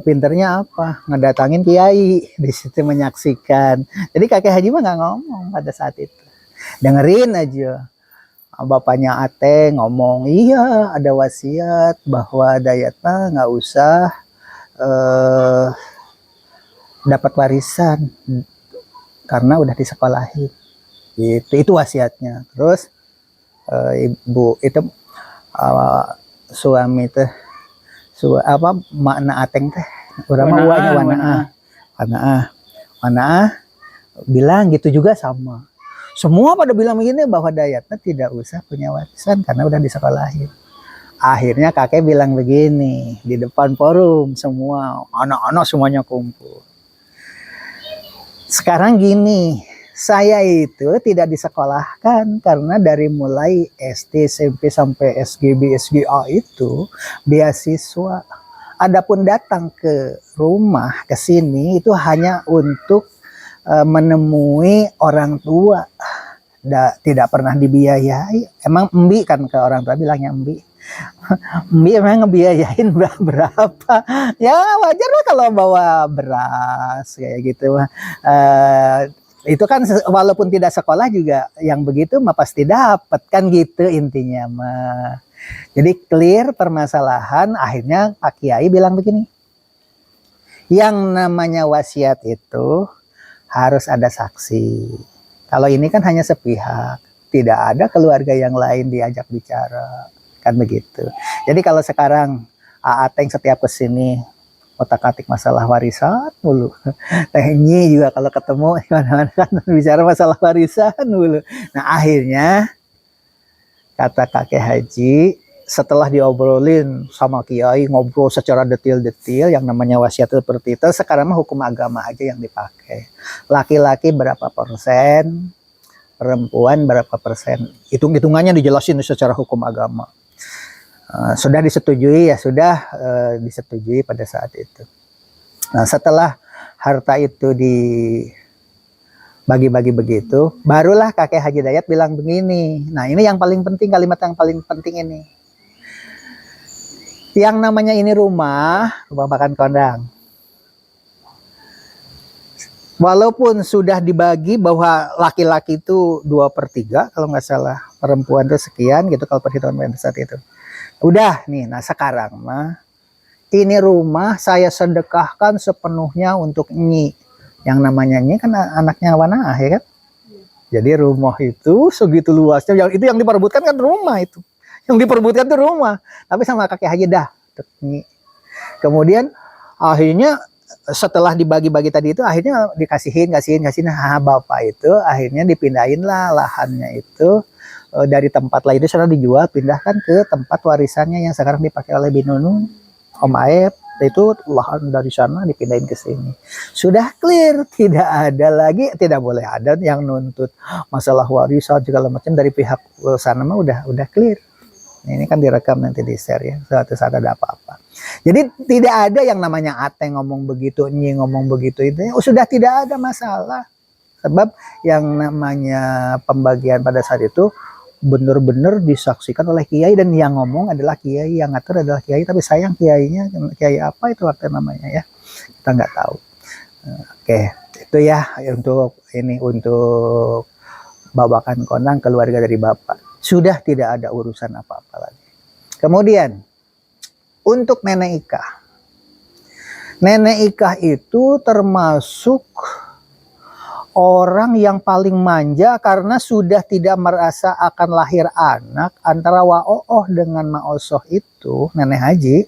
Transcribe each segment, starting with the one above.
Pinternya apa? Ngedatangin kiai di situ menyaksikan. Jadi kakek Haji mah nggak ngomong pada saat itu, dengerin aja. Bapaknya Ate ngomong, iya ada wasiat bahwa Dayat mah nggak usah dapat warisan karena udah disekolahin. Itu wasiatnya. Terus ibu itu suami teh apa makna Ateng teh urang mah uanya wanaah bilang gitu juga sama. Semua pada bilang begini bahwa Dayatna tidak usah punya warisan karena udah disekolahin. Akhirnya kakek bilang begini di depan forum, semua anak-anak semuanya kumpul. Sekarang gini, saya itu tidak disekolahkan karena dari mulai SD, SMP sampai SGB, SGA itu beasiswa. Adapun datang ke rumah ke sini itu hanya untuk menemui orang tua. Tidak pernah dibiayai. Emang Embi kan ke orang tua bilangnya Embi. Embi emang ngebiayain berapa? Ya wajar lah kalau bawa beras kayak gitu. Itu kan walaupun tidak sekolah juga yang begitu mah pasti dapat kan gitu intinya mah. Jadi clear permasalahan. Akhirnya Pak Kiai bilang begini, yang namanya wasiat itu harus ada saksi. Kalau ini kan hanya sepihak, tidak ada keluarga yang lain diajak bicara, kan begitu. Jadi kalau sekarang Ateng setiap kesini otak-atik masalah warisan mulu, Tehnya juga kalau ketemu mana-mana kan bicara masalah warisan mulu. Nah akhirnya kata kakek Haji, setelah diobrolin sama Kiai, ngobrol secara detail-detail yang namanya wasiat seperti itu, sekarang mah hukum agama aja yang dipakai. Laki-laki berapa persen, perempuan berapa persen, hitung-hitungannya dijelasin secara hukum agama. Sudah disetujui ya sudah disetujui pada saat itu. Nah setelah harta itu dibagi-bagi begitu, barulah kakek Haji Dayat bilang begini. Nah ini yang paling penting, kalimat yang paling penting ini. Yang namanya ini rumah makan kondang. Walaupun sudah dibagi bahwa laki-laki itu 2/3 kalau nggak salah, perempuan itu sekian gitu kalau perhitungan pada saat itu. Udah nih, nah sekarang mah ini rumah saya sedekahkan sepenuhnya untuk Nyi. Yang namanya Nyi kan anaknya Wanaah ya kan? Jadi rumah itu segitu luasnya, yang itu yang diperebutkan kan rumah itu. Yang diperebutkan itu rumah. Tapi sama kakek Haji dah. Kemudian akhirnya setelah dibagi-bagi tadi itu akhirnya dikasihin. Nah bapak itu akhirnya dipindahin lah lahannya itu dari tempat lain itu sekarang dijual, pindahkan ke tempat warisannya yang sekarang dipakai oleh Binunu, Om Aep. Itu lahan dari sana dipindahin ke sini. Sudah clear, tidak ada lagi, tidak boleh ada yang nuntut masalah warisan segala macam dari pihak sana mah udah clear. Ini kan direkam nanti di share ya, suatu saat ada apa-apa. Jadi tidak ada yang namanya Ateng ngomong begitu, Nyi ngomong begitu, itu sudah tidak ada masalah. Sebab yang namanya pembagian pada saat itu benar-benar disaksikan oleh Kiai, dan yang ngomong adalah Kiai, yang ngatur adalah Kiai, tapi sayang Kiainya, Kiai apa itu artinya namanya ya, kita nggak tahu. Oke, itu ya untuk ini, untuk babakan kondang keluarga dari Bapak. Sudah tidak ada urusan apa-apa lagi. Kemudian untuk Nenek Ika. Nenek Ika itu termasuk orang yang paling manja karena sudah tidak merasa akan lahir anak. Antara Wao'oh dengan Ma'osoh itu, Nenek Haji,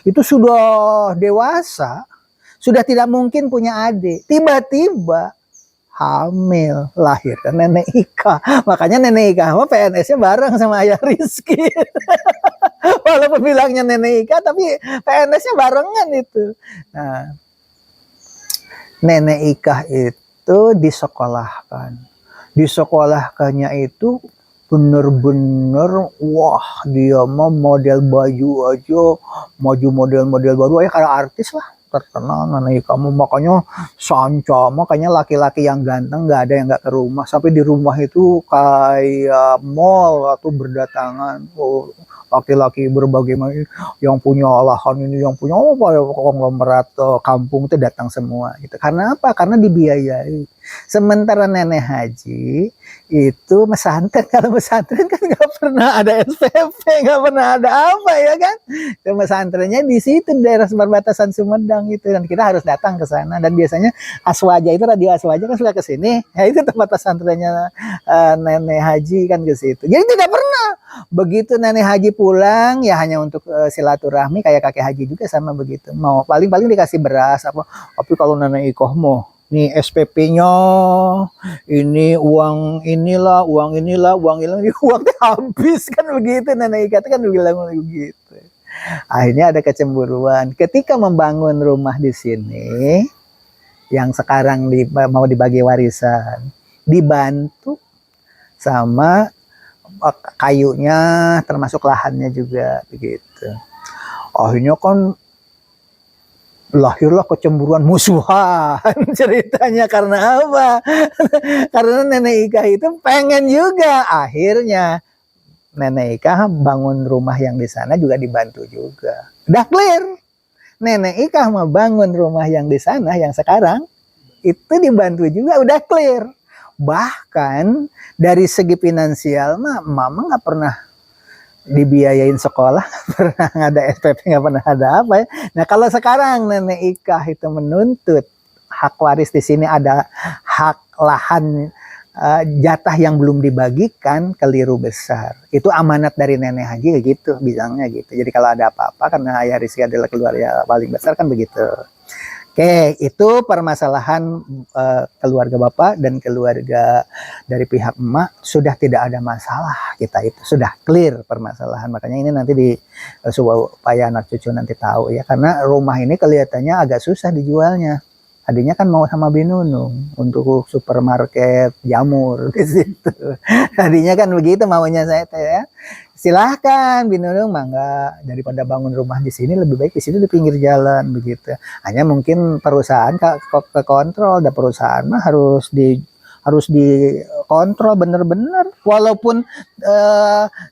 itu sudah dewasa. Sudah tidak mungkin punya adik. Tiba-tiba hamil, lahir kan Nenek Ika. Makanya Nenek Ika mah PNS-nya bareng sama Ayah Rizky. Walaupun bilangnya Nenek Ika, tapi PNS-nya barengan itu. Nah, Nenek Ika itu disekolahkan. Disekolahkannya itu bener-bener, wah dia mah model baju aja, maju model-model baru ya, kayak artis lah. terkenal Nenek Ika, makanya Sanca, makanya laki-laki yang ganteng nggak ada yang nggak ke rumah, sampai di rumah itu kayak mall atau berdatangan. Oh, laki-laki berbagai macam, yang punya lahan ini, yang punya konglomerat kampung itu datang semua gitu. Karena apa? Karena dibiayai. Sementara nenek haji itu pesantren, kalau pesantren kan nggak pernah ada SPP, nggak pernah ada apa ya kan. Pesantrennya di situ daerah perbatasan Sumedang itu, dan kita harus datang ke sana. Dan biasanya Aswaja itu, radio Aswaja kan suka ke sini, ya itu tempat pesantrennya nenek haji kan ke situ. Jadi tidak pernah begitu nenek haji pulang ya hanya untuk silaturahmi, kayak kakek haji juga sama begitu. Mau paling-paling dikasih beras apa. Tapi kalau nenek Ikoh mau nih SPP-nya, ini uang inilah, uang inilah, uang ini, uangnya habis kan begitu. Nenek Ika kan bilang begitu. Akhirnya ada kecemburuan. Ketika membangun rumah di sini, yang sekarang mau dibagi warisan, dibantu sama kayunya, termasuk lahannya juga begitu. Akhirnya kan lahirlah kecemburuan, musuhan ceritanya. Karena apa? Karena Nenek Ika itu pengen juga. Akhirnya Nenek Ika bangun rumah yang di sana juga dibantu juga. Udah clear. Nenek Ika mau bangun rumah yang di sana, yang sekarang itu dibantu juga, udah clear. Bahkan dari segi finansial mah mama nggak pernah dibiayain sekolah, pernah ada SPP, nggak pernah ada apa ya. Nah kalau sekarang Nenek Ika itu menuntut hak waris di sini, ada hak lahan jatah yang belum dibagikan, keliru besar. Itu amanat dari Nenek Haji gitu, bilangnya gitu. Jadi kalau ada apa-apa, karena Ayah Rizky adalah keluarga paling besar kan begitu. Oke, itu permasalahan keluarga Bapak dan keluarga dari pihak emak sudah tidak ada masalah, kita itu sudah clear permasalahan. Makanya ini nanti supaya anak cucu nanti tahu ya, karena rumah ini kelihatannya agak susah dijualnya. Tadinya kan mau sama Binunung untuk supermarket jamur di situ. Tadinya kan begitu maunya saya ya. Silahkan Binunung, mangga, daripada bangun rumah di sini lebih baik di sini di pinggir jalan begitu. Hanya mungkin perusahaan ke kontrol, dan perusahaan mah harus dikontrol bener-bener. Walaupun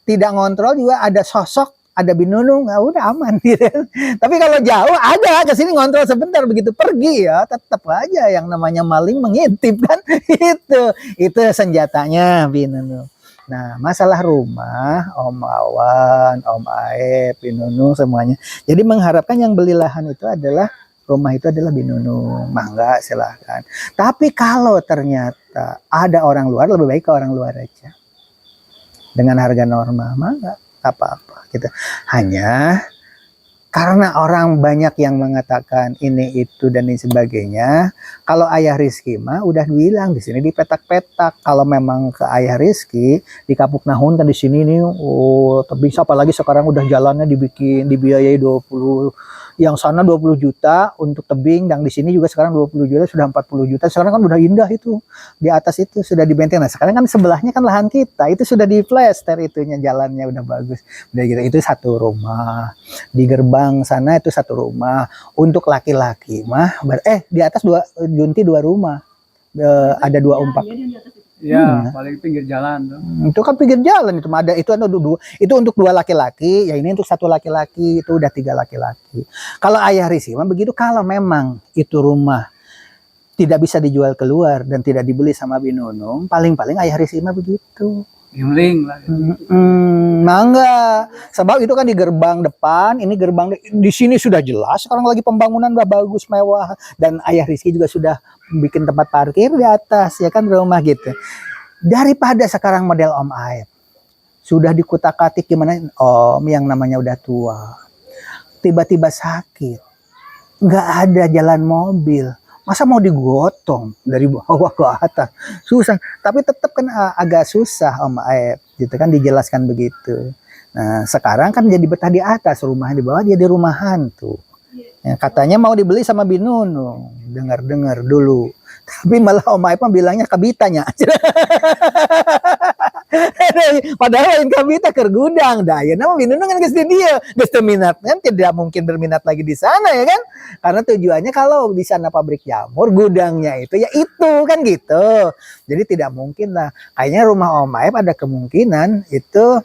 tidak ngontrol juga ada sosok, ada Binunung, ya udah aman gitu. Tapi kalau jauh ada ke sini ngontrol sebentar, begitu pergi ya tetap aja yang namanya maling mengintip kan. Itu senjatanya Binunung. Nah, masalah rumah, Om Awan, Om Aep, Binunung semuanya. Jadi mengharapkan yang beli lahan itu adalah rumah itu adalah Binunung, mangga silahkan. Tapi kalau ternyata ada orang luar, lebih baik ke orang luar aja. Dengan harga normal, mangga apa-apa gitu. Hanya karena orang banyak yang mengatakan ini itu dan lain sebagainya, kalau Ayah Rizky mah udah bilang di sini dipetak-petak. Kalau memang ke Ayah Rizky di Kapuk Nahun kan di sini nih, bisa apalagi sekarang udah jalannya dibiayai 20, yang sana 20 juta untuk tebing, dan di sini juga sekarang 20 juta, sudah 40 juta. Sekarang kan udah indah itu. Di atas itu sudah dibenteng. Nah, sekarang kan sebelahnya kan lahan kita, itu sudah di plester itunya, jalannya udah bagus. Udah gitu, itu satu rumah. Di gerbang sana itu satu rumah. Untuk laki-laki mah di atas Junti 2 rumah. Ada 2 umpak. Ya, paling pinggir jalan tuh. Itu kan pinggir jalan, itu ada, itu untuk 2 laki-laki, ya ini untuk 1 laki-laki, itu udah 3 laki-laki. Kalau Ayah Rizky mah begitu, kalau memang itu rumah tidak bisa dijual keluar dan tidak dibeli sama Binunung, paling-paling Ayah Rizky mah begitu. Gimling lah. Mangga. Sebab itu kan di gerbang depan, ini gerbang di sini sudah jelas. Sekarang lagi pembangunan udah bagus, mewah, dan Ayah Rizky juga sudah bikin tempat parkir di atas, ya kan, rumah gitu. Daripada sekarang model Om Aep sudah dikutak-katik gimana, Om yang namanya udah tua, tiba-tiba sakit, nggak ada jalan mobil. Masa mau digotong dari bawah ke atas? Susah. Tapi tetap kan agak susah Om Aep. Gitu kan, dijelaskan begitu. Nah, sekarang kan jadi betah di atas, rumah di bawah jadi rumah hantu. Ya, katanya mau dibeli sama Binunung. Dengar-dengar dulu. Tapi malah Om Aib mah bilangnya kabitanya. Padahal lain kabita ke gudang dah. Ya nama binunung kan geus di dia, geus teu minat kan tidak mungkin berminat lagi di sana ya kan? Karena tujuannya kalau di sana pabrik jamur, gudangnya itu ya itu kan gitu. Jadi tidak mungkin lah. Kayaknya rumah Om Aib ada kemungkinan itu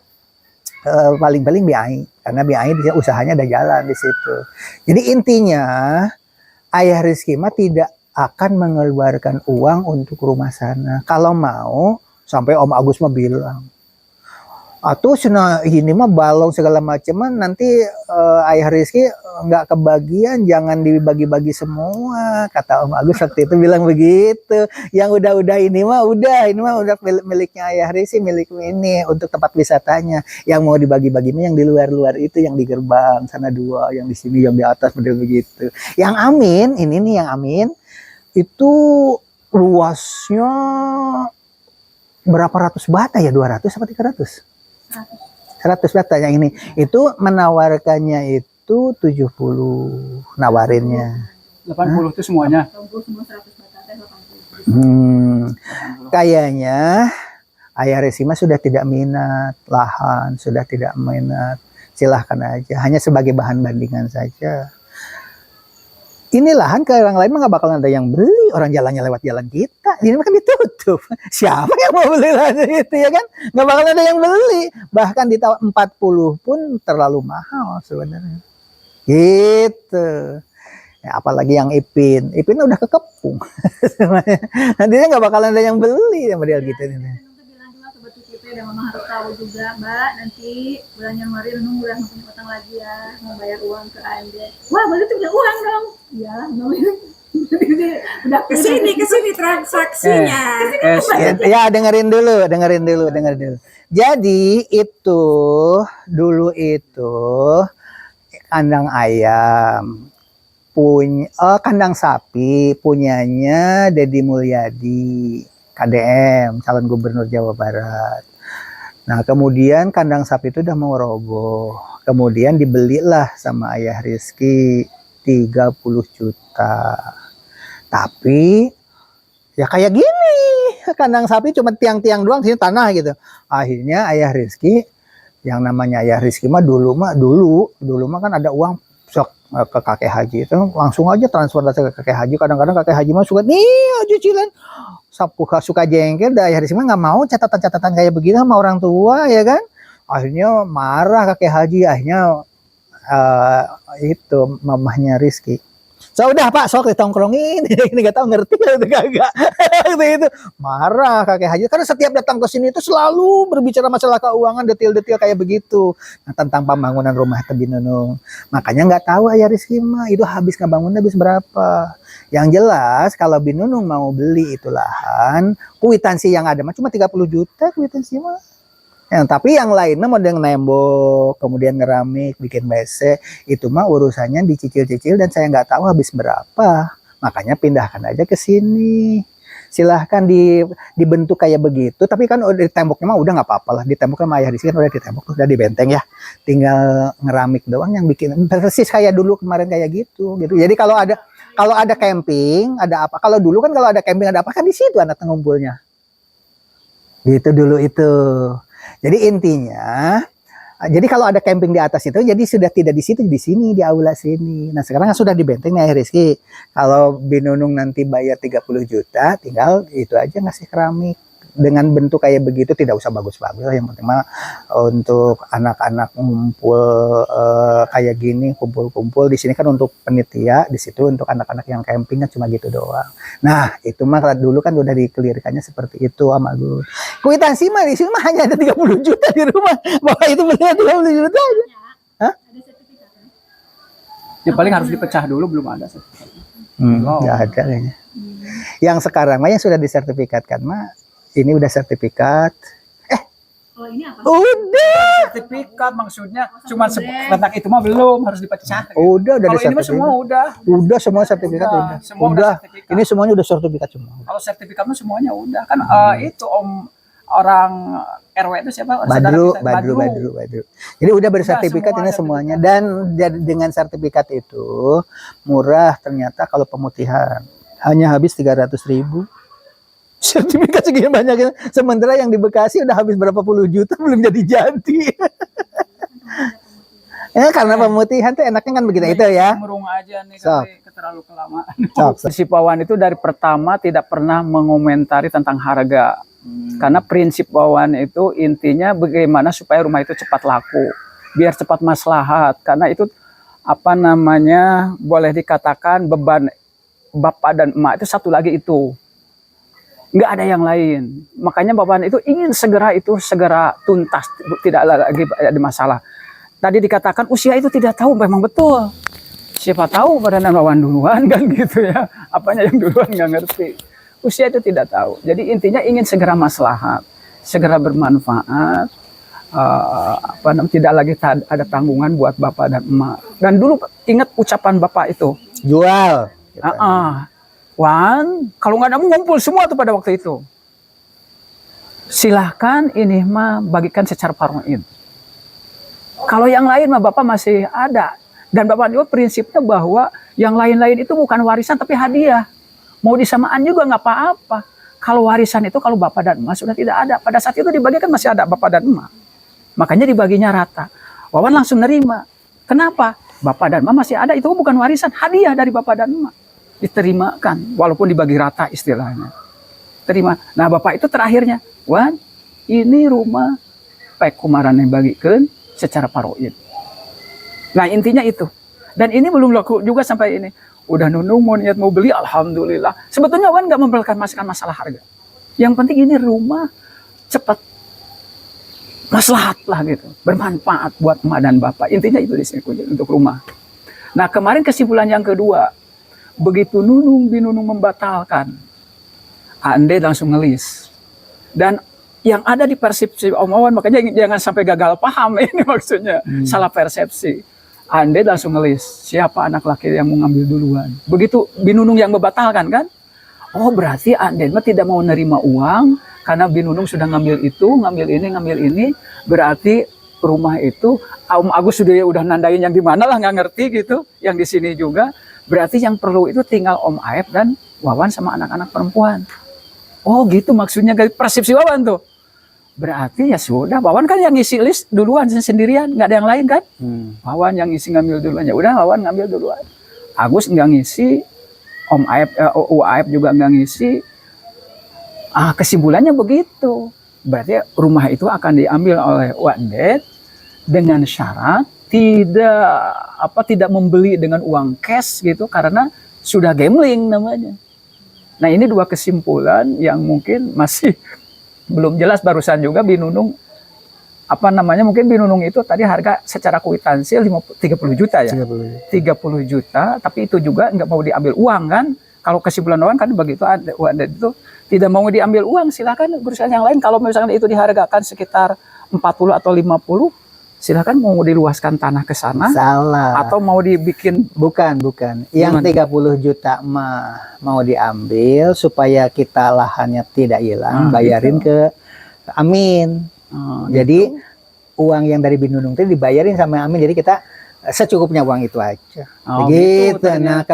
paling-paling BI karena BI dia usahanya ada jalan di situ. Jadi intinya Ayah Rizky mah tidak akan mengeluarkan uang untuk rumah sana. Kalau mau, sampai Om Agus mah bilang, atau ini mah balong segala macam nanti Ayah Rizky nggak kebagian, jangan dibagi-bagi semua. Kata Om Agus waktu itu bilang begitu. Yang udah ini mah udah miliknya Ayah Rizky, milik ini untuk tempat wisatanya. Yang mau dibagi-bagi mah yang di luar-luar itu, yang di gerbang sana 2, yang di sini, yang di atas begitu. Yang amin, ini nih yang amin. Itu luasnya berapa ratus bata ya, 200 atau 300? 100 bata yang ini. Itu menawarkannya itu 70 nawarinnya. 80 itu semuanya. Kayaknya Ayah Resima sudah tidak minat lahan, sudah tidak minat. Silahkan aja, hanya sebagai bahan bandingan saja. Ini lahan ke orang lain mah nggak bakalan ada yang beli, orang jalannya lewat jalan kita, ini kan ditutup. Siapa yang mau beli lahan itu ya kan? Nggak bakalan ada yang beli. Bahkan di tahun 40 pun terlalu mahal sebenarnya. Gitu. Ya, apalagi yang Ipin udah kekepung. Nantinya nggak bakalan ada yang beli sama dia gitu ini. Dan mama harus tahu juga, Mbak, nanti bulan Januari Nunung udah mau punya utang lagi ya, mau bayar uang ke Anda. Wah, baru tuh punya uang dong. Iyalah, udah kesini transaksinya. Ya dengerin dulu. Jadi itu dulu itu kandang ayam kandang sapi punyanya Deddy Mulyadi, KDM, calon gubernur Jawa Barat. Nah, kemudian kandang sapi itu udah mau roboh. Kemudian dibelilah sama Ayah Rizky 30 juta. Tapi ya kayak gini, kandang sapi cuma tiang-tiang doang, sini tanah gitu. Akhirnya Ayah Rizky, yang namanya Ayah Rizky mah dulu mah kan ada uang sok ke kakek haji itu langsung aja transfer ke kakek haji. Kadang-kadang kakek haji mah suka nih cicilan suka jengkel, Ayah Rizky mah nggak mau catatan-catatan kayak begini sama orang tua ya kan. Akhirnya marah kakek haji, akhirnya itu mamahnya Rizky. So udah Pak, sok ditongkrongin, ini nggak tahu ngerti atau kagak. Itu marah kakek haji karena setiap datang ke sini itu selalu berbicara masalah keuangan detail-detail kayak begitu. Nah, tentang pembangunan rumah Binunung. Makanya nggak tahu Ayah Rizky mah itu habis ngebangun habis berapa. Yang jelas kalau Binunung mau beli itu lahan, kuitansi yang ada mah cuma 30 juta kuitansi mah. Ya, tapi yang lainnya model nembok, kemudian ngeramik, bikin WC, itu mah urusannya dicicil-cicil dan saya nggak tahu habis berapa. Makanya pindahkan aja ke sini. Silahkan dibentuk kayak begitu, tapi kan di temboknya mah udah nggak apa-apa lah. Di tembok sama Ayah Rizky kan udah di tembok, udah di benteng ya. Tinggal ngeramik doang yang bikin persis kayak dulu kemarin kayak gitu. Jadi kalau ada camping, ada apa? Kalau dulu kan kalau ada camping ada apa kan di situ anak ngumpulnya. Gitu dulu itu. Jadi intinya, jadi kalau ada camping di atas itu, jadi sudah tidak di situ, di sini, di aula sini. Nah sekarang sudah di benteng nih Rizky. Kalau Binunung nanti bayar 30 juta, tinggal itu aja ngasih keramik. Dengan bentuk kayak begitu, tidak usah bagus-bagus. Yang penting mah untuk anak-anak ngumpul kayak gini, kumpul-kumpul. Di sini kan untuk penitia, di situ untuk anak-anak yang camping kan cuma gitu doang. Nah itu mah dulu kan udah dikelirkannya seperti itu sama gue. Kuitansi mah di sini mah hanya ada 30 juta di rumah. Bapak itu benar 30 juta aja. Hah? Ya paling harus dipecah dulu, belum ada sertifikat. Nggak ada kayaknya. Yang sekarang mah yang sudah disertifikatkan mah ini udah sertifikat. Oh, ini apa? Udah. Sertifikat maksudnya cuma sebentar itu mah belum harus dipecah. Udah Kalau ini mah sertifikat. semua udah. Udah semua sertifikat udah. Semua udah sertifikat. Ini semuanya udah sertifikat semua. Kalau sertifikat mah semuanya udah kan itu orang RW itu siapa? Badru. Jadi udah bersertifikat semua ini semuanya dan dengan sertifikat itu murah ternyata kalau pemutihan. hanya habis 300.000. Sertifikat segini banyaknya. Sementara yang di Bekasi udah habis berapa puluh juta belum jadi. Ya karena pemutihan tuh enaknya kan begitu itu ya. Murung aja nih Sok. tapi terlalu kelamaan. Sok. Si Wawan itu dari pertama tidak pernah mengomentari tentang harga. Karena prinsip Wawan itu intinya bagaimana supaya rumah itu cepat laku, biar cepat maslahat. Karena itu apa namanya, boleh dikatakan beban bapak dan emak itu satu lagi itu. Nggak ada yang lain. Makanya Bapak itu ingin segera tuntas, tidak lagi ada masalah. Tadi dikatakan usia itu tidak tahu, memang betul. Siapa tahu badan Wawan duluan kan gitu ya. Apanya yang duluan nggak ngerti. Usia itu tidak tahu. Jadi intinya ingin segera maslahat, segera bermanfaat. Tidak lagi ada tanggungan buat Bapak dan emak. Dan dulu ingat ucapan Bapak itu. Jual. Wan, kalau nggak ada ngumpul semua tuh pada waktu itu. Silahkan ini mah bagikan secara paroid. Kalau yang lain mah Bapak masih ada. Dan Bapak juga prinsipnya bahwa yang lain-lain itu bukan warisan tapi hadiah. Mau disamaan juga nggak apa-apa. Kalau warisan itu kalau Bapak dan emak sudah tidak ada. Pada saat itu dibagikan masih ada Bapak dan emak. Makanya dibaginya rata. Wawan langsung nerima. Kenapa? Bapak dan emak masih ada. Itu bukan warisan, hadiah dari Bapak dan emak. Diterimakan, walaupun dibagi rata istilahnya. Terima. Nah Bapak itu terakhirnya, Wan, ini rumah Pak Kumaran yang bagikan secara paroid. Nah intinya itu. Dan ini belum laku juga sampai ini. Udah Nunung mau niat mau beli, alhamdulillah. Sebetulnya Wan nggak mempermasalahkan masalah harga. Yang penting ini rumah cepat maslahat lah gitu, bermanfaat buat emak dan Bapak. Intinya itu di sini untuk rumah. Nah kemarin kesimpulan yang kedua. Begitu Binunung membatalkan, Ande langsung ngelis. Dan yang ada di persepsi Om Wawan, makanya jangan sampai gagal paham ini maksudnya, salah persepsi. Ande langsung ngelis, siapa anak laki yang mau ngambil duluan. Begitu Binunung yang membatalkan kan, oh berarti Ande mah tidak mau nerima uang, karena Binunung sudah ngambil itu, ngambil ini, berarti rumah itu, Om Agus udah nandain yang di mana lah, nggak ngerti gitu, yang di sini juga. Berarti yang perlu itu tinggal Om Aep dan Wawan sama anak-anak perempuan. Oh gitu maksudnya persepsi Wawan tuh. Berarti ya sudah, Wawan kan yang ngisi list duluan sendirian, nggak ada yang lain kan. Wawan yang ngisi ngambil duluan, ya udah Wawan ngambil duluan. Agus nggak ngisi, Om Aep juga nggak ngisi. Kesimpulannya begitu. Berarti rumah itu akan diambil oleh Wandet dengan syarat tidak membeli dengan uang cash gitu, karena sudah gambling namanya. Nah ini dua kesimpulan yang mungkin masih belum jelas. Barusan juga Binunung mungkin Binunung itu tadi harga secara kwitansi 30 juta ya, 30 juta, tapi itu juga nggak mau diambil uang kan. Kalau kesimpulan Wawan kan begitu, ada itu tidak mau diambil uang, silakan berusaha yang lain. Kalau misalnya itu dihargakan sekitar 40 atau 50, silakan mau diluaskan tanah ke sana. Salah. Atau mau dibikin. Bukan. Yang 30 juta mau diambil supaya kita lahannya tidak hilang, bayarin gitu. ke Amin. Jadi uang yang dari Binunung itu dibayarin sama Amin. Jadi kita secukupnya uang itu aja. Begitu. Gitu. Nah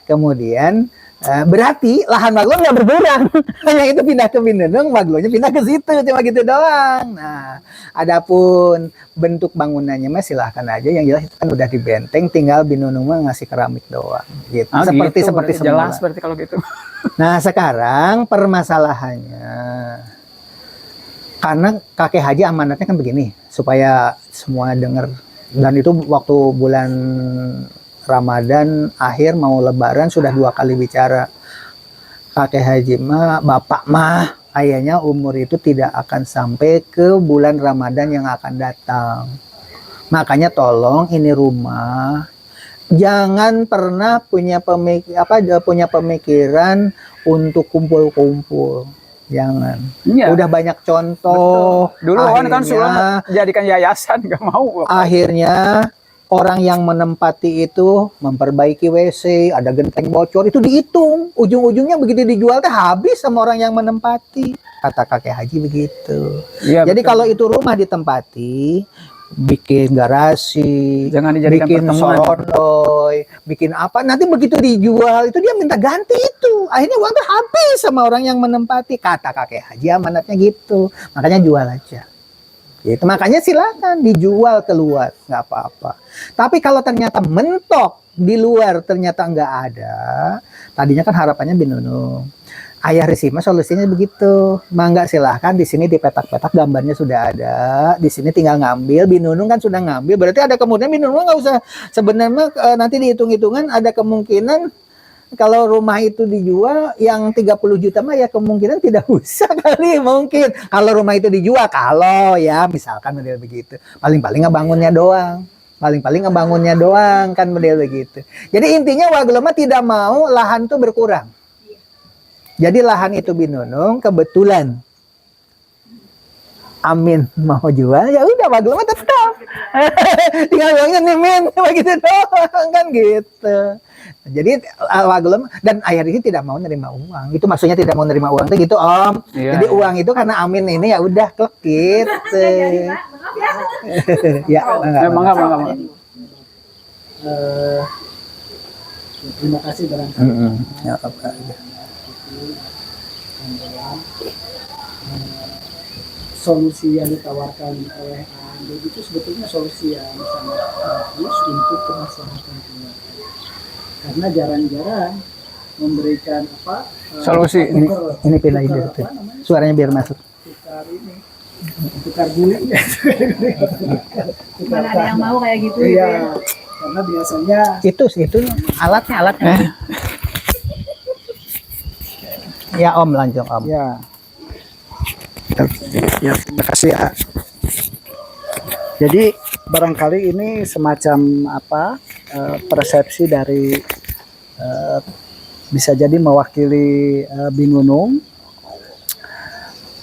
kemudian berarti lahan Maglon nggak berkurang, hanya itu pindah ke Binunung, Maglonnya pindah ke situ, cuma gitu doang. Nah, adapun bentuk bangunannya mah silahkan aja, yang jelas itu kan udah dibenteng, tinggal Binunung mah ngasih keramik doang, gitu. Seperti semula. Jelas seperti kalau gitu. Nah sekarang permasalahannya, karena kakek haji amanatnya kan begini, supaya semua dengar, dan itu waktu bulan Ramadan akhir mau Lebaran sudah 2 kali bicara. Kakek haji mah, bapak mah, ayahnya umur itu tidak akan sampai ke bulan Ramadan yang akan datang. Makanya tolong ini rumah jangan pernah punya pemikiran untuk kumpul-kumpul. Jangan. Iya. Udah banyak contoh. Betul. Dulu kan sudah jadikan yayasan, nggak mau. Akhirnya orang yang menempati itu memperbaiki WC, ada genteng bocor, itu dihitung. Ujung-ujungnya begitu dijual teh habis sama orang yang menempati. Kata kakek haji begitu. Ya, jadi betul. Kalau itu rumah ditempati, bikin garasi, Jangan dijadikan bikin pertemuan. sorondoy, bikin apa, nanti begitu dijual itu dia minta ganti itu, akhirnya uangnya habis sama orang yang menempati. Kata kakek haji amanatnya gitu, makanya jual aja gitu. Makanya silakan dijual keluar, nggak apa-apa. Tapi kalau ternyata mentok di luar ternyata nggak ada, tadinya kan harapannya Binunung, Ayah Risima solusinya begitu. Mangga silahkan, di sini di petak-petak gambarnya sudah ada. Di sini tinggal ngambil. Binunung kan sudah ngambil. Berarti ada kemungkinan Binunung nggak usah. Sebenarnya nanti dihitung-hitungan ada kemungkinan kalau rumah itu dijual yang 30 juta mah ya kemungkinan tidak usah kali mungkin. Kalau rumah itu dijual, kalau ya misalkan model begitu. Paling-paling ngebangunnya doang. Paling-paling ngebangunnya doang kan model begitu. Jadi intinya Wagloma tidak mau lahan itu berkurang. Jadi lahan itu Binunung kebetulan Amin mau jual, ya udah Wagloma tetap. Tinggal bilangnya nih Min, begitu doang kan gitu. Jadi Wagloma dan Ayah ini tidak mau nerima uang. Itu maksudnya tidak mau nerima uang itu gitu Om. Iya, Jadi iya. uang itu karena Amin ini ya udah klek gitu. Ya, Mangga. Terima kasih barangkali. Ya, apa. Solusi yang ditawarkan oleh Anda itu sebetulnya solusi yang sangat bagus untuk kemaslahatan keluarga. Karena jarang-jarang memberikan Solusi. Ini pindahin dulu tuh. Suaranya biar masuk. tukar ini, tukar guling. Mana ada yang mau kayak gitu gitu Iya, ya. karena biasanya Itu alatnya. Ya Om, lanjut Om. ya. Ya, terima kasih ya. Jadi barangkali ini semacam persepsi dari bisa jadi mewakili Binunung.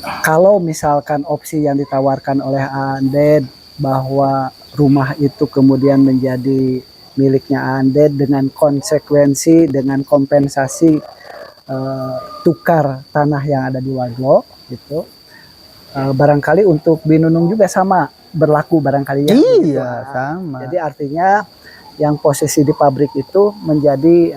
Kalau misalkan opsi yang ditawarkan oleh Anded bahwa rumah itu kemudian menjadi miliknya Anded dengan konsekuensi, dengan kompensasi tukar tanah yang ada di Waglo gitu. Barangkali untuk Binunung juga sama berlaku barangkali ya. Iya, sama. Jadi artinya yang posisi di pabrik itu menjadi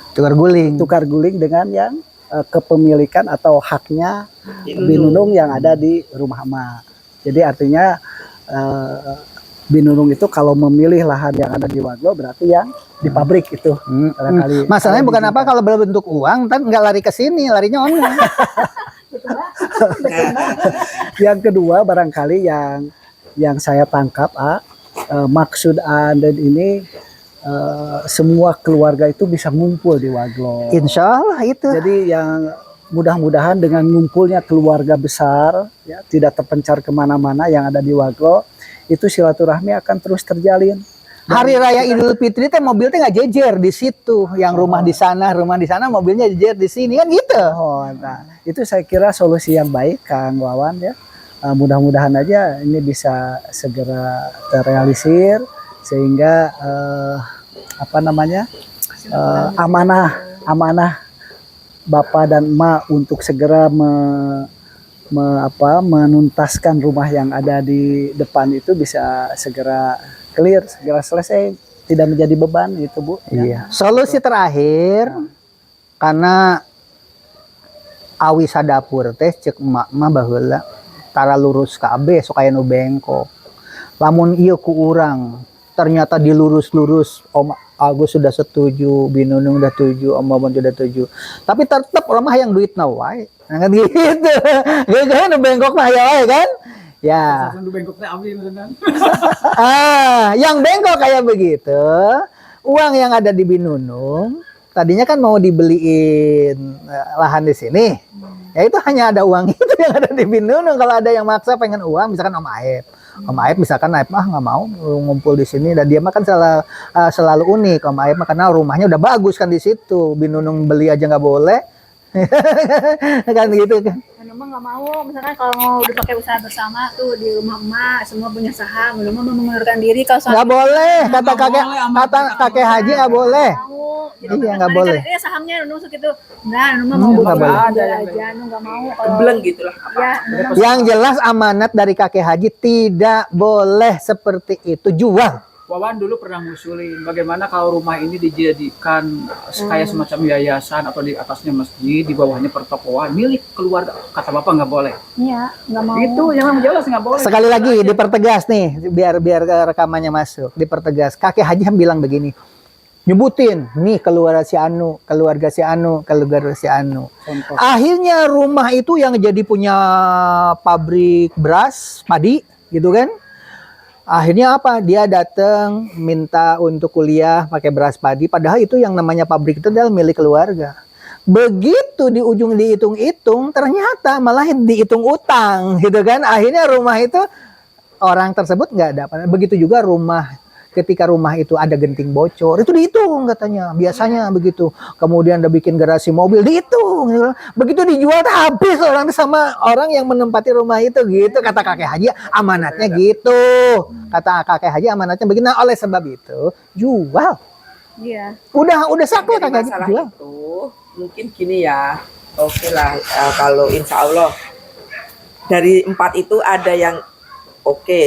Tukar guling dengan yang kepemilikan atau haknya Binunung yang ada di rumah emak. Jadi artinya Binunung itu kalau memilih lahan yang ada di Waglo berarti yang di pabrik itu. Barangkali. Masalahnya bukan apa kalau berbentuk uang, kan nggak lari ke sini, larinya online. Yang kedua barangkali yang saya tangkap maksud Anda ini semua keluarga itu bisa ngumpul di Waglo. Insya Allah itu. Jadi yang mudah-mudahan dengan ngumpulnya keluarga besar ya tidak terpencar kemana-mana yang ada di Waglo itu silaturahmi akan terus terjalin. Hari Raya Idul Fitri teh mobil teh nggak jejer di situ, yang rumah di sana, mobilnya jejer di sini kan gitu. Oh, nah itu saya kira solusi yang baik Kang Wawan ya. Mudah-mudahan aja ini bisa segera terrealisir sehingga amanah Bapak dan Emak untuk segera menuntaskan rumah yang ada di depan itu bisa segera clear, segera selesai, tidak menjadi beban gitu Bu. Iya. Solusi terakhir, karena awi sadapur teh cek emak mah baheula tara lurus ka abe sok aya nu bengkok. Lamun ieu ku urang ternyata dilurus-lurus Om Agus sudah setuju, Binunung udah setuju, Om Maman sudah setuju. Tapi tetep orang mah yang duitna wae. Nah, kan gitu. Gak nu bengkok mah ya wae kan? Ya. Yang bengkok kayak begitu, uang yang ada di Binunung, tadinya kan mau dibeliin lahan di sini. Ya itu hanya ada uang itu yang ada di Binunung. Kalau ada yang maksa pengen uang, misalkan Om Aep misalkan Aep mah nggak mau ngumpul di sini, dan dia mah kan selalu unik. Om Aep mah karena rumahnya udah bagus kan di situ. Binunung beli aja nggak boleh. Kan gitu kan. Emang nggak mau, misalkan kalau mau udah pakai usaha bersama tuh di rumah emak semua punya saham, belum mau mengundurkan diri kalau Nggak boleh, kata kakek haji nggak boleh. mau Jadi Iya, nggak mereka, boleh. sahamnya nusuk itu. Nah, nu mah mau Nggak bawa boleh. aja aja, nu nggak mau. Gembleng gitu lah. Ya, nu mah Yang jelas amanat dari kakek haji tidak boleh seperti itu jual. Wawan dulu pernah ngusulin bagaimana kalau rumah ini dijadikan kayak semacam yayasan atau di atasnya masjid, di bawahnya pertokoan milik keluarga. Kata bapak nggak boleh. iya, nggak mau. Itu yang jelas nggak boleh. Sekali lagi dipertegas nih, biar rekamannya masuk. Dipertegas. Kakek haji bilang begini. Nyebutin nih keluarga si Anu, keluarga si Anu, keluarga si Anu. Contoh. Akhirnya rumah itu yang jadi punya pabrik beras, padi, gitu kan? Akhirnya apa? Dia datang minta untuk kuliah pakai beras padi, padahal itu yang namanya pabrik itu adalah milik keluarga. Begitu di ujung dihitung-hitung, ternyata malah dihitung utang, gitu kan? Akhirnya rumah itu orang tersebut nggak dapat. Begitu juga rumah. Ketika rumah itu ada genting bocor, itu dihitung katanya. Biasanya begitu. Kemudian udah bikin garasi mobil, dihitung. Begitu dijual habis orang sama orang yang menempati rumah itu gitu. Kata kakek haji amanatnya gitu. Kata kakek haji amanatnya begini. Nah, oleh sebab itu jual. Iya. Udah saklek Jadi kakek haji masalah jual. itu mungkin gini ya. Oke lah, kalau insya Allah dari 4 itu ada yang oke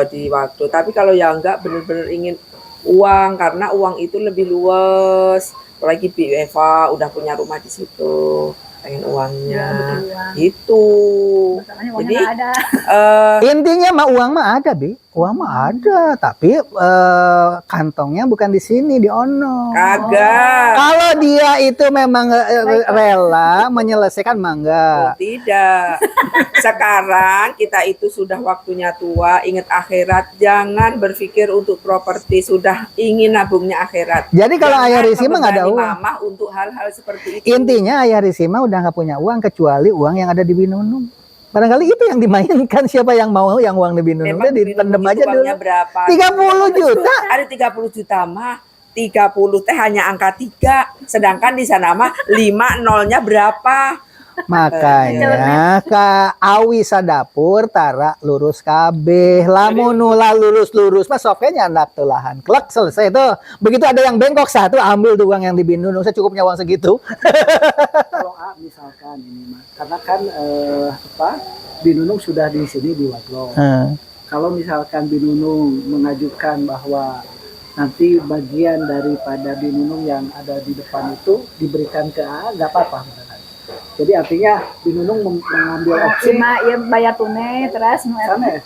di waktu. Tapi kalau yang enggak benar-benar ingin uang, karena uang itu lebih luas. Apalagi Bi Eva udah punya rumah di situ, pengen uangnya. Iya, betul, uang. Gitu. Masalahnya uangnya Jadi nggak ada. Intinya mah uang mah ada, Bi. Uang mah ada, tapi kantongnya bukan di sini, di ono. Kagak. Kalau dia itu memang rela menyelesaikan mangga. Tidak. Sekarang kita itu sudah waktunya tua, ingat akhirat. Jangan berpikir untuk properti, sudah ingin nabungnya akhirat. Jadi kalau Jangan Ayah Risi mah nggak ada membebani uang. Mama untuk hal-hal seperti itu. Intinya Ayah Risi mah udah nggak punya uang kecuali uang yang ada di Binunung. Barangkali itu yang dimainkan, siapa yang mau yang uang di Binunung Memang itu ditendem Binunung aja itu dulu. uangnya berapa? 30 juta. Ada 30 juta mah. 30 teh hanya angka 3. Sedangkan di sana mah 5 nolnya berapa? Makanya ka awi sadapur tara lurus kabeh. Lamun nula lurus-lurus mah sokenya anak tulahan. Klek selesai tuh. Begitu ada yang bengkok satu ambil tuh uang yang di Binunung. Saya cukupnya uang segitu. Kalau misalkan ini mah, karena kan Binunung sudah di sini di Waglo. Kalau misalkan Binunung mengajukan bahwa nanti bagian daripada Binunung yang ada di depan itu diberikan ke AA, nggak apa-apa. Jadi artinya Binunung mengambil opsi Cuma ya bayar tunai terus sana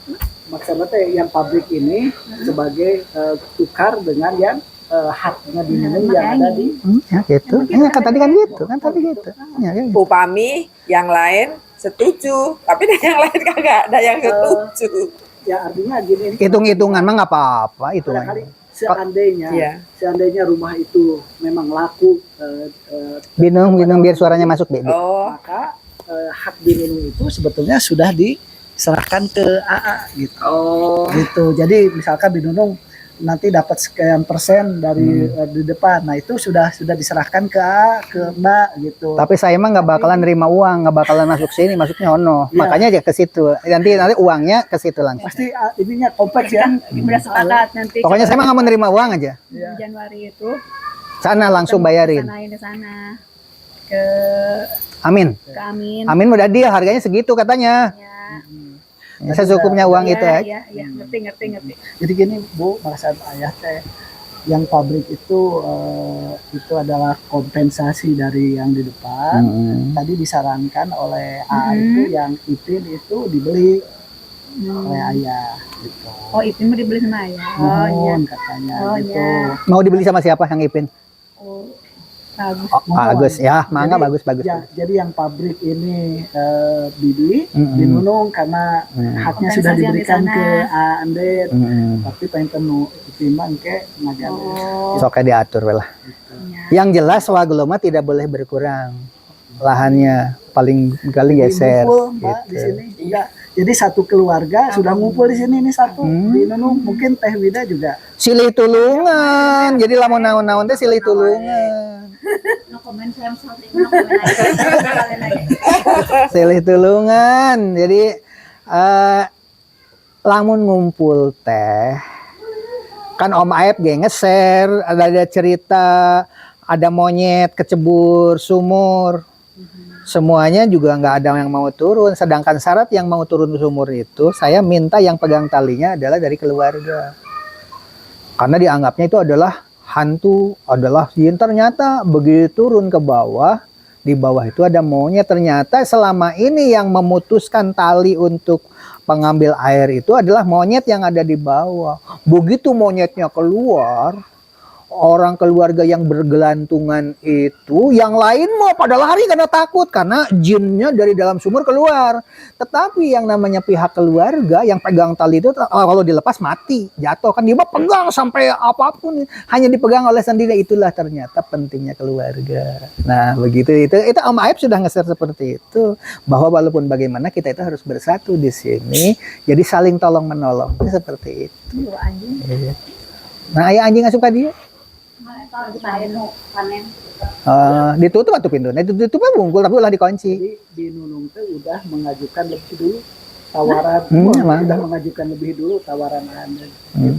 maksudnya teh yang pabrik ini sebagai tukar dengan yang haknya Binunung yang ada di Ya gitu. Ya, kan tadi kan gitu. Kan tadi gitu. Ya, ya. Upami yang lain setuju, tapi yang lain kagak ada yang setuju. ya artinya gini. Hitung-hitungan mah nggak apa-apa itu. Barangkali seandainya Iya. seandainya rumah itu memang laku Binung biar suaranya masuk, Bi. Oh, maka hak Binunung itu sebetulnya sudah diserahkan ke AA gitu. oh. Gitu. Jadi misalkan Binunung nanti dapat sekian persen dari di depan, nah itu sudah diserahkan ke AA, ke Mbak gitu. Tapi saya mah nggak bakalan nerima uang, nggak bakalan masuk sini, masuknya ono. Iya. Makanya aja ke situ. Nanti uangnya ke situ langsung. Pasti ininya kompleks ya. kan udah sepakat nanti. Pokoknya saya mah nggak mau nerima uang aja. Di Januari itu Sana langsung bayarin. kesanain ke sana ke Amin. Amin. Amin udah deal, harganya segitu katanya. Ya, Ya, secukupnya uang itu aja. ya, ngerti. Jadi gini Bu, maksud ayah teh yang pabrik itu adalah kompensasi dari yang di depan. Tadi disarankan oleh AA itu yang Ipin itu dibeli oleh ayah gitu. Oh, itu mau dibeli sama ayah. Oh, iya. Mohon katanya Oh, gitu. iya. Mau dibeli sama siapa yang Ipin? Oh, bagus. Oh, bagus ya, mangga Jadi, bagus. Jadi yang pabrik ini dibeli Mm-mm. Binunung karena haknya sudah Kompensasi yang diberikan di sana. ke Anden. Mm-mm. Tapi pengen temu ditimbang ke ngajar. Oh, Sok diatur we lah. iya. Yang jelas Waglo mah tidak boleh berkurang. Lahannya paling kali geser. Ngumpul, Mbak, di gitu. sini. Iya. Jadi satu keluarga sudah ngumpul di sini ini satu. Di Nunung mungkin Teh Wida juga. Silih tulungan. Jadi lamun naon-naon teh silih tulungan. No comment, saya sorry. No comment lagi. Silih tulungan. Jadi lamun ngumpul teh kan Om Aep ge nge-share ada cerita ada monyet kecebur sumur, semuanya juga nggak ada yang mau turun. Sedangkan syarat yang mau turun sumur itu, saya minta yang pegang talinya adalah dari keluarga. Karena dianggapnya itu adalah hantu, adalah jin. Ternyata begitu turun ke bawah, di bawah itu ada monyet. Ternyata selama ini yang memutuskan tali untuk pengambil air itu adalah monyet yang ada di bawah. Begitu monyetnya keluar, orang keluarga yang bergelantungan itu, yang lain mau pada lari karena takut, karena jinnya dari dalam sumur keluar. Tetapi yang namanya pihak keluarga yang pegang tali itu, kalau dilepas mati, jatuh kan, dia pegang sampai apapun, hanya dipegang oleh sendiri. Itulah ternyata pentingnya keluarga. Nah begitu, itu Om Aib sudah nge-share seperti itu, bahwa walaupun bagaimana kita itu harus bersatu di sini, jadi saling tolong menolong. Itu seperti itu. Nah ayah anjing nggak suka dia. Panen. Ditutup atau pintunya ditutupnya bungkul tapi ulah dikunci. Jadi di Nunung teh udah mengajukan lebih dulu tawaran, udah mengajukan lebih dulu tawaran Anda.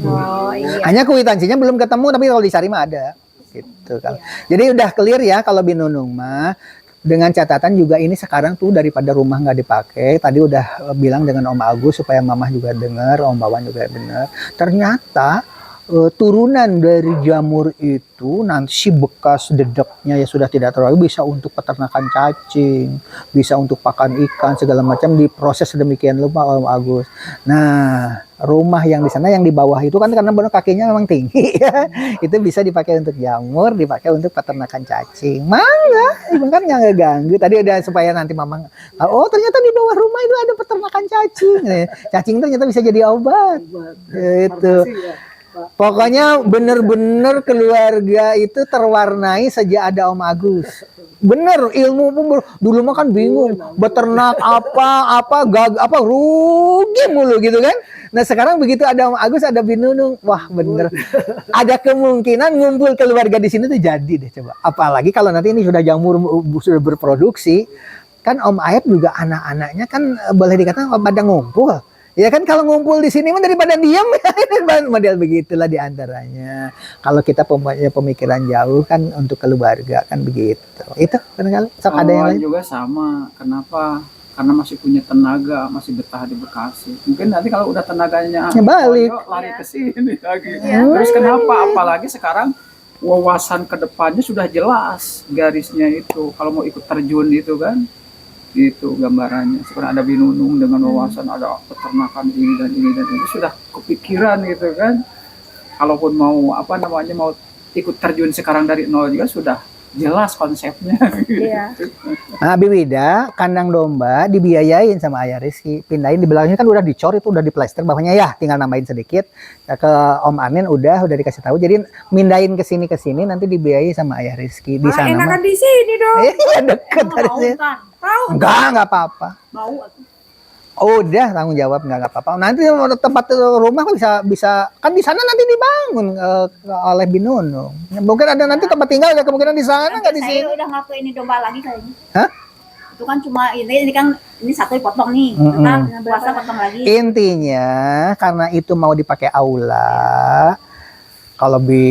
Oh iya. Hanya kwitansinya belum ketemu, tapi kalau dicari mah ada gitu kan. Jadi udah clear ya kalau Binunung mah, dengan catatan juga ini sekarang tuh daripada rumah nggak dipakai, tadi udah bilang dengan Om Agus supaya Mamah juga dengar, Om Bawan juga dengar. Ternyata turunan dari jamur itu nanti si bekas dedeknya ya sudah tidak terlalu, bisa untuk peternakan cacing, bisa untuk pakan ikan segala macam, diproses sedemikian rupa Om Agus. Nah rumah yang di sana yang di bawah itu kan karena benar kakinya memang tinggi ya, itu bisa dipakai untuk jamur, dipakai untuk peternakan cacing. Mangga, ibu kan nggak ngeganggu. Tadi udah supaya nanti Mama, oh ternyata di bawah rumah itu ada peternakan cacing. Cacing ternyata bisa jadi obat. Itu. Pokoknya bener-bener keluarga itu terwarnai sejak ada Om Agus. Bener, ilmu pun dulu mah kan bingung, beternak apa rugi mulu gitu kan. Nah sekarang begitu ada Om Agus, ada Binunung, wah bener. Ada kemungkinan ngumpul keluarga di sini tuh jadi deh coba. Apalagi kalau nanti ini sudah jamur sudah berproduksi, kan Om Aib juga anak-anaknya kan boleh dikatakan pada ngumpul. Ya kan kalau ngumpul di sini mah daripada diam ya, model begitulah diantaranya. Kalau kita punya pemikiran jauh kan untuk keluarga kan begitu. Itu kadang-kadang sok ada yang lain juga sama. Kenapa? Karena masih punya tenaga, masih betah di Bekasi. Mungkin nanti kalau udah tenaganya ya, balik lari ke sini lagi. Terus kenapa? Apalagi sekarang wawasan kedepannya sudah jelas garisnya itu. Kalau mau ikut terjun itu kan. Itu gambarannya. Sekarang ada Binunung dengan wawasan, ada peternakan ini dan ini dan itu sudah kepikiran gitu kan. Kalaupun mau mau ikut terjun sekarang dari nol juga sudah jelas konsepnya. Iya. Nah Biwida kandang domba dibiayain sama Ayah Rizky, pindahin di belakangnya kan udah dicor, itu udah diplester bawahnya ya, tinggal nambahin sedikit ya, ke Om Amin udah dikasih tahu, jadi mindahin ke sini nanti dibiayai sama Ayah Rizky di sana. Enakan di sini dong. Iya deket dari sini. Tahu. Nggak apa-apa. Bau atuh. Udah tanggung jawab nggak apa-apa. Nanti tempat rumah bisa kan di sana nanti dibangun oleh Binunung. Mungkin ada nanti tempat tinggal, ada kemungkinan di sana nggak di sini. Saya udah nggak ke ini domba lagi kayaknya. Hah? Itu kan cuma ini kan ini satu dipotong nih. Ntar puasa potong lagi. Intinya karena itu mau dipakai aula. Kalau di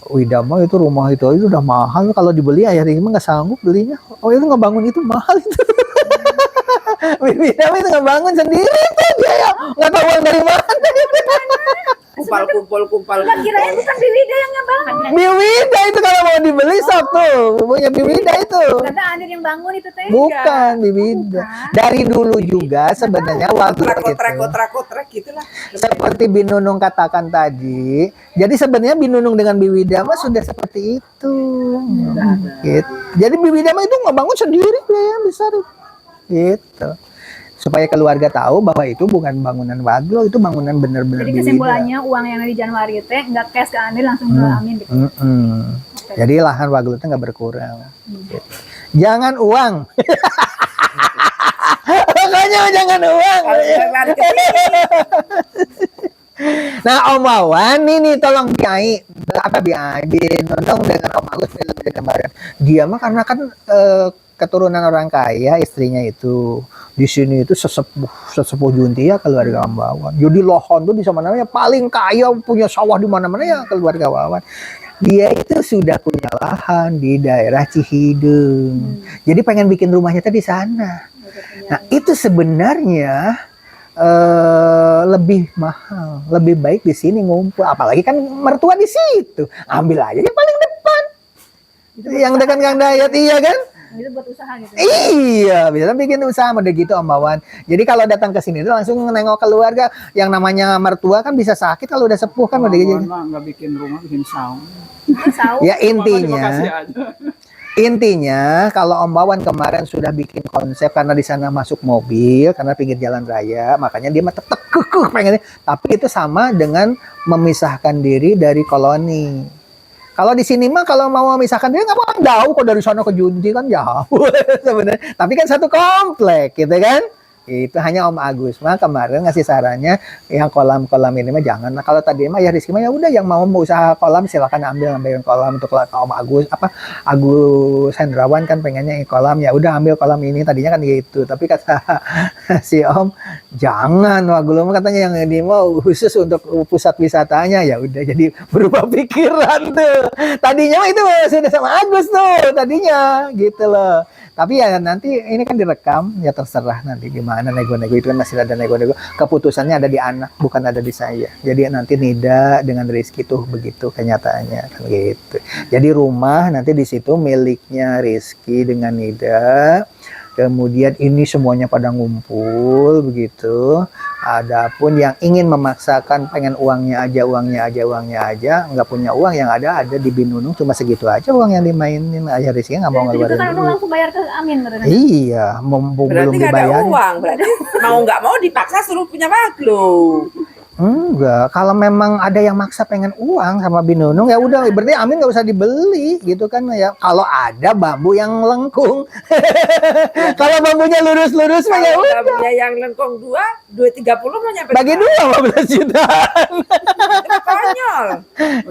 Widama itu rumah itu udah mahal. Kalau dibeli Ayah Rizky mah nggak sanggup belinya. Oh itu ngebangun itu mahal itu. Widama itu ngebangun sendiri tuh dia ya. Nggak tahu uang dari mana. Kumpal. Kan kirain bukan Biwida yang ngebangun. Biwida itu kalau mau dibeli sok tuh. Punya Biwida itu. Karena ada yang bangun itu teh. Bukan Biwida. Dari dulu juga sebenarnya waktu itu. Kontrak gitulah. Seperti Binunung katakan tadi. Jadi sebenarnya Binunung dengan Biwida mah sudah seperti itu. Gitu. Jadi Biwida mah itu ngebangun sendiri biaya besar. Gitu. Supaya keluarga tahu bahwa itu bukan bangunan Waglo, itu bangunan benar-benar Jadi kesimpulannya uang yang di Januari teh nggak cash ke Andi, langsung ke Amin gitu. Jadi lahan Waglo itu nggak berkurang. Gitu. Jangan uang. Makanya jangan uang. Nah Om Wawan nih tolong Biai Binunung dengan Om Agus kemarin. Dia mah karena kan keturunan orang kaya, istrinya itu di sini itu sesepuh Juntia keluarga Om Wawan. Jadi Lohon tuh di mana-mana paling kaya, punya sawah di mana-mana ya keluarga Wawan. Dia itu sudah punya lahan di daerah Cihideng. Jadi pengen bikin rumahnya tuh di sana. Nah, itu sebenarnya lebih mahal, lebih baik di sini ngumpul. Apalagi kan mertua di situ. Ambil aja yang paling depan. Yang dekat Kang Dayat, iya kan? Itu buat usaha gitu. Iya, bisa bikin usaha mode gitu Om Wawan. Jadi kalau datang ke sini itu langsung nengok keluarga. Yang namanya mertua kan bisa sakit kalau udah sepuh kan mode gitu. Nggak bikin rumah, bikin saung. Saung. Ya intinya. Makasih aja. Intinya kalau Om Wawan kemarin sudah bikin konsep karena di sana masuk mobil karena pinggir jalan raya, makanya dia tetap kekeh pengennya. Tapi itu sama dengan memisahkan diri dari koloni. Kalau di sini mah kalau mau memisahkan diri nggak mau jauh kok dari sana ke Junti kan jauh sebenarnya. Tapi kan satu komplek gitu kan. Itu hanya Om Agus mah kemarin ngasih sarannya yang kolam-kolam ini mah jangan. Nah, kalau tadi mah ya Rizky mah ya udah yang mau usaha kolam silakan ambil kolam untuk Om Agus Agus Hendrawan kan pengennya kolam ya udah ambil kolam ini tadinya kan gitu. Tapi kata si Om jangan wah gue katanya yang ini mau khusus untuk pusat wisatanya ya udah jadi berubah pikiran tuh. Tadinya mah itu sudah sama Agus tuh tadinya gitu loh. Tapi ya nanti ini kan direkam ya terserah nanti gimana nego-nego itu kan masih ada nego-nego. Keputusannya ada di anak bukan ada di saya. Jadi nanti Nida dengan Rizky tuh begitu kenyataannya kan gitu. Jadi rumah nanti di situ miliknya Rizky dengan Nida. Kemudian ini semuanya pada ngumpul begitu. Adapun yang ingin memaksakan pengen uangnya aja, nggak punya uang yang ada di Binunung cuma segitu aja uang yang dimainin aja Rizky nggak mau ngeluarin. Itu kan udah langsung bayar ke Amin katanya. Iya, mumpung belum Berarti nggak ada dibayar. uang, berarti mau nggak mau dipaksa suruh punya makhluk. Enggak, kalau memang ada yang maksa pengen uang sama Binunung ya udah berarti Amin nggak usah dibeli gitu kan ya. Kalau ada bambu yang lengkung. Kalau bambunya lurus-lurus mah ya Kalau udah. bambunya yang lengkong 230 mau nyampe Bagi berapa? 15 juta. Itu konyol.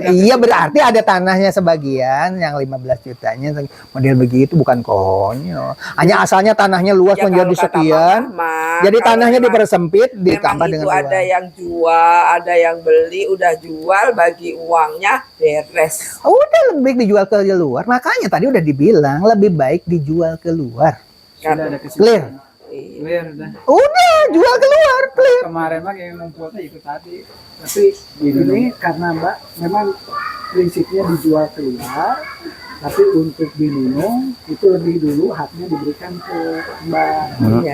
Iya berarti ada tanahnya sebagian yang 15 jutanya model begitu bukan konyol. Hanya asalnya tanahnya luas Ya, menjadi kalau kata sekian. Mama, Jadi kalau tanahnya memang- dipersempit memang ditambah itu dengan ada uang. yang jual, ada yang beli, udah jual bagi uangnya beres. Udah lebih baik dijual ke luar. Makanya tadi udah dibilang lebih baik dijual ke luar. Sudah Kan? ada Clear. kesimpulan. Clear udah. Udah jual keluar, clear. Kemarin mah yang ngumpulnya itu tadi. Tapi ini karena Mbak memang prinsipnya dijual keluar, tapi untuk Binunung itu lebih dulu haknya diberikan ke Mbak. Iya.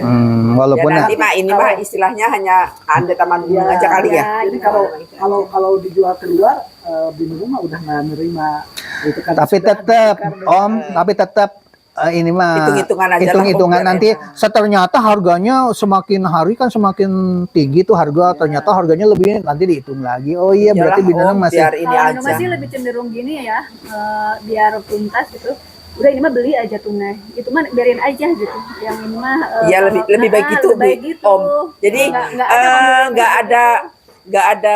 Walaupun Ya, nanti mah ini mah istilahnya hanya anda taman gunung aja kali ya. Jadi kalau dijual keluar, Binunung mah udah nggak nerima itu kan. tapi sudah tetap diberikan Om, tapi tetap ini mah Hitung-hitungan aja lah, hitung-hitungan Om, nanti biar ternyata harganya semakin hari kan semakin tinggi tuh harga ternyata harganya lebih nanti dihitung lagi oh iya berarti Iyalah, Binunung Om, masih biar ini Kalau aja. masih lebih cenderung gini ya, biar tuntas gitu. Udah ini mah beli aja tunai. Itu mah biarin aja gitu. Yang ini mah Iya lebih baik gitu, lebih baik Bu, gitu. Om. Jadi nggak ada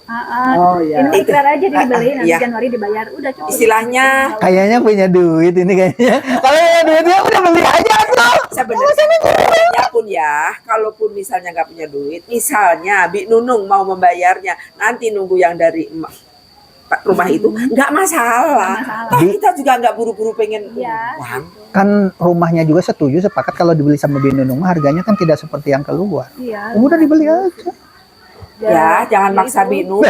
Oh iya. Ini ikrar aja dibeli nanti Iya. Januari dibayar. Udah cukup. istilahnya kayaknya punya duit ini kayaknya kalau punya duitnya udah beli aja tuh sebenarnya pun ya, kalaupun misalnya nggak punya duit, misalnya Bi Nunung mau membayarnya, nanti nunggu yang dari rumah itu nggak masalah. Toh kita juga nggak buru-buru pengen Iya. uang. kan rumahnya juga setuju sepakat kalau dibeli sama Binunung harganya kan tidak seperti yang keluar Iya. udah dibeli aja Ya, jangan maksa Bi Nunung.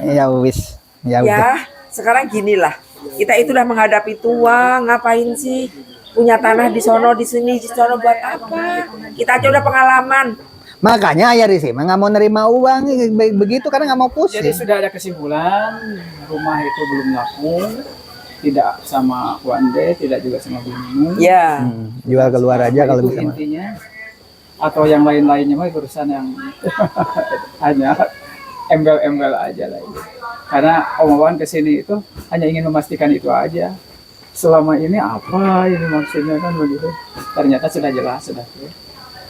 ya wis ya udah Ya, sekarang ginilah. Kita itu udah menghadapi tua, ngapain sih? Punya tanah di sono, di sini, di sono buat apa? Kita aja udah pengalaman. makanya Ayah Rizky mah nggak mau nerima uang begitu karena nggak mau Jadi pusing sudah ada kesimpulan rumah itu belum laku, tidak sama Wande, tidak juga sama Binunung. Ya, jual keluar aja kalau Itu bisa mah. intinya. Atau yang lain-lainnya mah urusan yang hanya embel-embel aja lah itu. Karena Om Wawan kesini itu hanya ingin memastikan itu aja. Selama ini apa ini maksudnya kan begitu. Ternyata sudah jelas, sudah clear.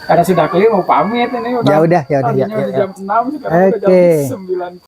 Karena sudah clear mau pamit ini Ya udah, tadinya ya. udah jam 6 sekarang udah Oke. jam 9.